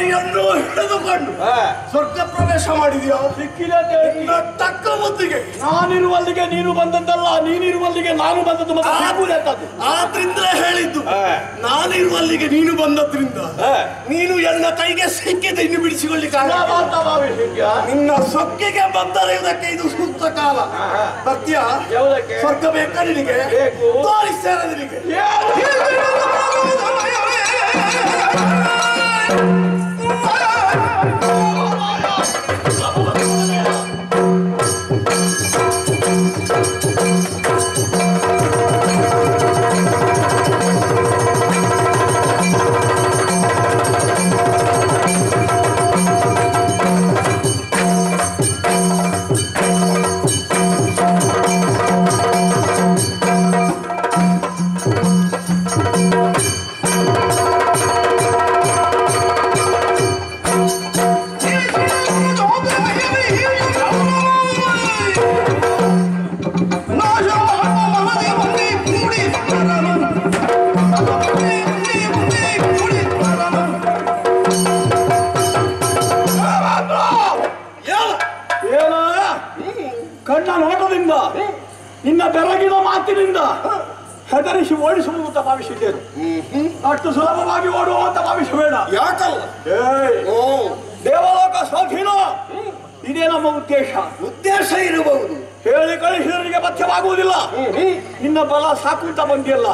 ತಾಯಿಯನ್ನು ಹಿಡಿದುಕೊಂಡು ಸ್ವರ್ಗ ಪ್ರವೇಶ ಮಾಡಿದ್ಯೋ ಸಿಕ್ಕಿದೆ ತಕ್ಕ ಮುತ್ತಿಗೆ. ನಾನಿರುವಲ್ಲಿಗೆ ನೀನು ಬಂದದ್ದಲ್ಲ, ನೀನಿರುವಲ್ಲಿಗೆ ನಾನು ಬಂದದ್ದು. ಆದ್ರಿಂದ ಹೇಳಿದ್ದು, ನಾನಿರುವಲ್ಲಿಗೆ ನೀನು ಬಂದದ್ರಿಂದ ನೀನು ಎಲ್ಲ ಕೈಗೆ ಸಿಕ್ಕಿದೆ, ಇನ್ನು ಬಿಡಿಸಿಕೊಳ್ಳಿಕ್ಕೆ ನಿನ್ನ ಸೊಕ್ಕಿಗೆ ಬಂದರಿಯುವುದಕ್ಕೆ ಇದು ಸೂಕ್ತ ಕಾಲ. ಸತ್ಯ ಸ್ವರ್ಗ ಬೇಕಾ ನಿನಗೆ? ತೋರಿಸ್ತೇನೆ ನಿನಗೆ. ಕಣ್ಣ ನೋಟದಿಂದ, ನಿನ್ನ ಬೆರಗಿನ ಮಾತಿನಿಂದ ಹೆದರಿಸಿ ಓಡಿಸುವಂತ ಭಾವಿಸಿದ್ದೇನೆ. ಅಷ್ಟು ಸುಲಭವಾಗಿ ಓಡುವಂತ ಭಾವಿಸಬೇಡ. ಯಾಕಲ್ಲ? ದೇವಲೋಕ ಸ್ವಾಧೀನ ಇದೇ ನಮ್ಮ ಉದ್ದೇಶ ಇರಬಹುದು. ಹೇಳಿ ಕಳಿಸಿದವರಿಗೆ ಮಧ್ಯವಾಗುವುದಿಲ್ಲ. ನಿನ್ನ ಬಲ ಸಾಕು ಅಂತ ಬಂದಿಯಲ್ಲ,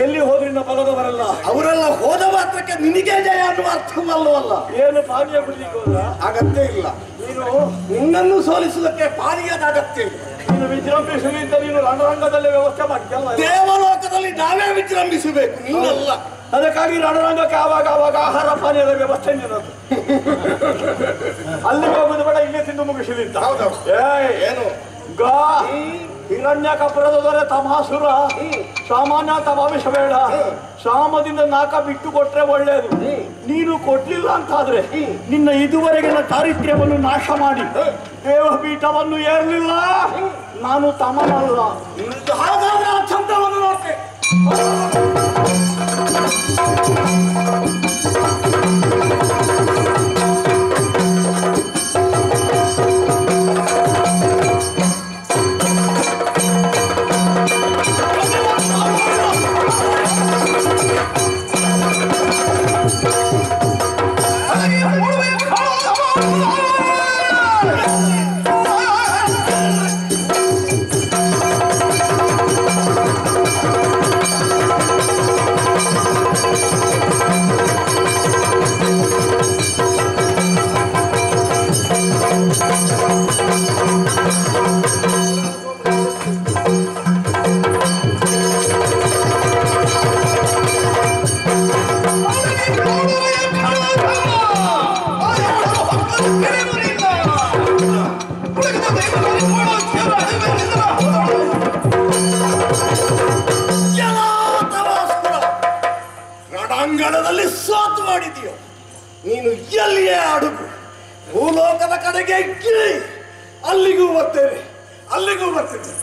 ಎಲ್ಲಿ ಹೋದ್ರೆ ನಿನ್ನ ಬಲದವರಲ್ಲ. ಅವರೆಲ್ಲ ಹೋದ ಮಾತ್ರಕ್ಕೆ ನಿನಗೆ ಜಯ ಅನ್ನುವ ಅರ್ಥವಲ್ಲವಲ್ಲ. ಏನು ಪಾನೀಯ ಬಿಡ್ಲಿಕ್ಕೆ ಹೋದ್ರ ಅಗತ್ಯ ಇಲ್ಲ. ನೀನು ನಿನ್ನನ್ನು ಸೋಲಿಸುವುದಕ್ಕೆ ಪಾನೀಯದ ಅಗತ್ಯ ಇಲ್ಲ. ನೀನು ವಿಜೃಂಭಿಸಲಿ ಅಂತ ನೀನು ರಣರಂಗದಲ್ಲಿ ವ್ಯವಸ್ಥೆ ಮಾಡ್ತಿಯಲ್ಲ. ದೇವಲೋಕದಲ್ಲಿ ನಾವೇ ವಿಜೃಂಭಿಸಬೇಕು, ನೀನಲ್ಲ. ಅದಕ್ಕಾಗಿ ರಣರಂಗಕ್ಕೆ ಆವಾಗ ಆಹಾರ ಪಾನೀಯದ ವ್ಯವಸ್ಥೆ ನಿನ್ನದು. ಅಲ್ಲಿಗೆ ಹೋಗುದು ಬೇಡ, ಇಲ್ಲೇ ತಿಂದು ಮುಗಿಸಲಿ ಅಂತ. ಏನು ಹಿರಣ್ಯ ಕಪುರದ ದೊರೆ ತಮಾಸುರ ಸಾಮಾನ್ಯ ಅಂತ ಭಾವಿಸಬೇಡ. ಸಾಮದಿಂದ ನಾಕ ಬಿಟ್ಟು ಕೊಟ್ರೆ ಒಳ್ಳೆಯದು. ನೀನು ಕೊಡ್ಲಿಲ್ಲ ಅಂತಾದ್ರೆ ನಿನ್ನ ಇದುವರೆಗಿನ ಚಾರಿತ್ರ್ಯವನ್ನು ನಾಶ ಮಾಡಿ ದೇವಪೀಠವನ್ನು ಏರ್ಲಿಲ್ಲ. ನಾನು ತಮನಲ್ಲ. ಹಾಗಾದ್ರೆ ಆ ಚಂದವನ್ನು ನೋಡ್ತೆ. ರಣಾಂಗಣದಲ್ಲಿ ಸೋತು ಮಾಡಿದೆಯೋ ನೀನು ಎಲ್ಲಿಯೇ ಅಡುಗು. ಭೂಲೋಕದ ಕಡೆಗೆ ಗಿಳಿ, ಅಲ್ಲಿಗೂ ಬರ್ತೇನೆ, ಅಲ್ಲಿಗೂ ಬರ್ತೇನೆ.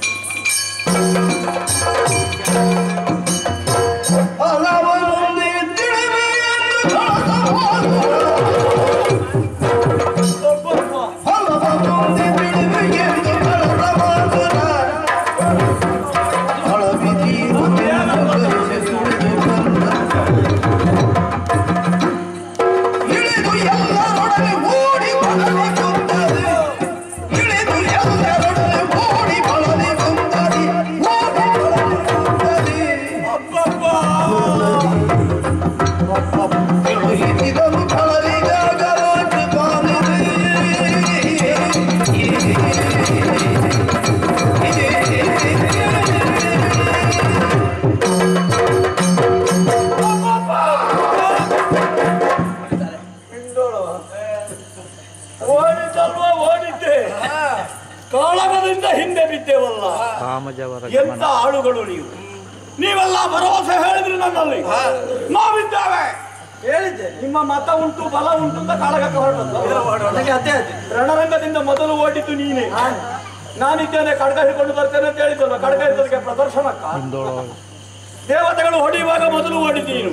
ಕಾಳಗದಿಂದ ಹಿಂದೆ ಬಿದ್ದೇವಲ್ಲ. ಎಂತ ಆಳುಗಳು ನೀವು! ನೀವೆಲ್ಲ ಭರವಸೆ ಹೇಳಿದ್ರಿ ನನ್ನಲ್ಲಿ, ನಾವಿದ್ದೇವೆ ಹೇಳಿದ್ದೆ. ನಿಮ್ಮ ಮತ ಉಂಟು, ಬಲ ಉಂಟು ಅಂತ ಕಾಳಗಕ್ಕೆ ಹೊರಟದ್ದು. ರಣರಂಗದಿಂದ ಮೊದಲು ಓಡಿದ್ದು ನೀನೇ. ನಾನಿದ್ದೇನೆ, ಖಡ್ಗ ಹಿಡ್ಕೊಂಡು ಬರ್ತೇನೆ ಅಂತ ಹೇಳಿದ್ದಲ್ಲ. ಖಡ್ಗ ಹಿಡಿದಕ್ಕೆ ಪ್ರದರ್ಶನಕ್ಕ ದೇವತೆಗಳು ಹೊಡೆಯುವಾಗ ಮೊದಲು ಓಡಿದ್ದು ನೀನು.